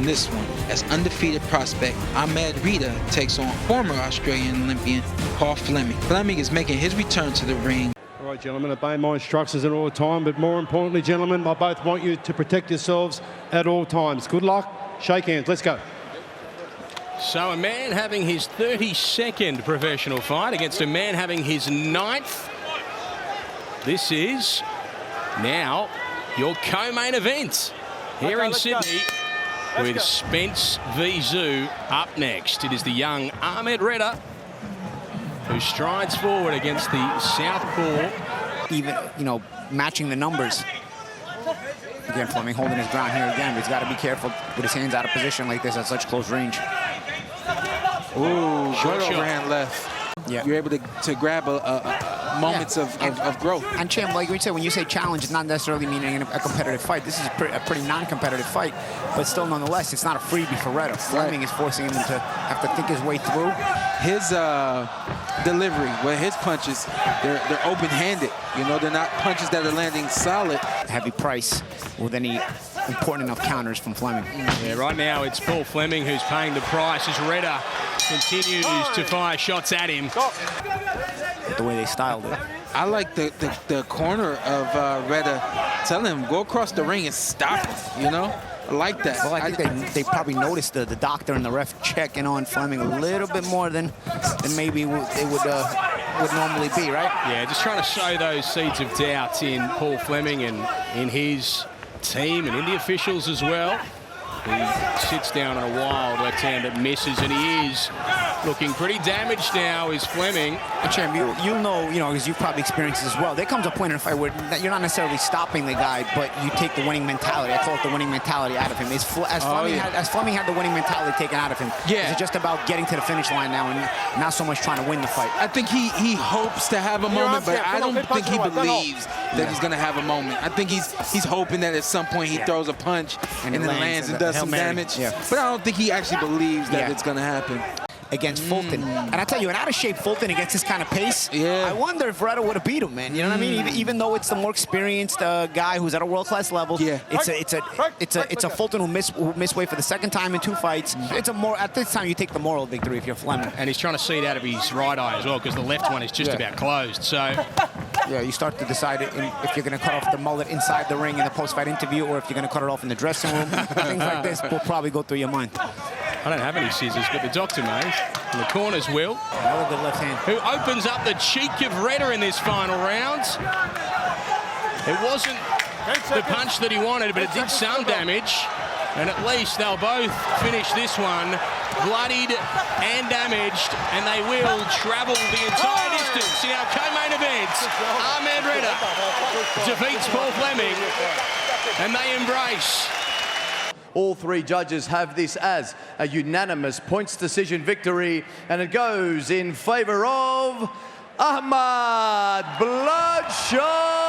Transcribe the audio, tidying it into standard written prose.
in this one, as undefeated prospect Ahmad Reda takes on former Australian Olympian Paul Fleming. Flemming is making his return to the ring. All right, gentlemen, obey my instructions at all time, but more importantly, gentlemen, I both want you to protect yourselves at all times. Good luck. Shake hands. Let's go. So a man having his 32nd professional fight against a man having his 9th. This is now your co-main event here in Sydney with Spence v Zoo up next. It is the young Ahmad Reda who strides forward against the southpaw. Even, matching the numbers. Again, Flemming holding his ground here again, but he's got to be careful with his hands out of position like this at such close range. Ooh, good overhand left. Yeah. You're able to grab moments of growth. And Champ, like we said, when you say challenge, it's not necessarily meaning a competitive fight. This is a pretty non-competitive fight, but still, nonetheless, it's not a freebie for Reda. Flemming is forcing him to have to think his way through. His delivery, well, his punches, they're open-handed. They're not punches that are landing solid. Heavy price with any important enough counters from Flemming. Yeah, right now it's Paul Fleming who's paying the price as Reda continues to fire shots at him. The way they styled it. I like the corner of Reda telling him, go across the ring and stop him, I like that. Well, I think they probably noticed the doctor and the ref checking on Flemming a little bit more than maybe it would normally be, right? Yeah, just trying to sow those seeds of doubt in Paul Fleming and in his team and in the officials as well. He sits down on a wild left hand that misses, and he is looking pretty damaged now, is Flemming. And Champ, you'll know, because you've probably experienced this as well. There comes a point in a fight where you're not necessarily stopping the guy, but you take the winning mentality. I call it the winning mentality out of him. As Flemming had the winning mentality taken out of him, is it just about getting to the finish line now and not so much trying to win the fight? I think he hopes to have a moment, but I don't think he believes that he's going to have a moment. I think he's hoping that at some point he throws a punch and then lands and does some damage. Yeah. But I don't think he actually believes that it's going to happen. Against Fulton. And I tell you, an out-of-shape Fulton against this kind of pace, I wonder if Reda would have beat him, man. You know what I mean? Even though it's the more experienced guy who's at a world-class level, it's a Fulton who missed weight for the second time in 2 fights. It's at this time you take the moral victory if you're Flemming. And he's trying to see it out of his right eye as well, because the left one is just about closed. So yeah, you start to decide if you're going to cut off the mullet inside the ring in the post-fight interview, or if you're going to cut it off in the dressing room. Things like this will probably go through your mind. I don't have any scissors, but the doctor may. And the corners will. Another good left hand. Who opens up the cheek of Reda in this final round. It wasn't the punch that he wanted, but it did some damage. And at least they'll both finish this one bloodied and damaged, and they will travel the entire distance in our co-main event. Ahmad Reda defeats Paul Fleming, and they embrace. All 3 judges have this as a unanimous points decision victory, and it goes in favor of Ahmad Bloodshot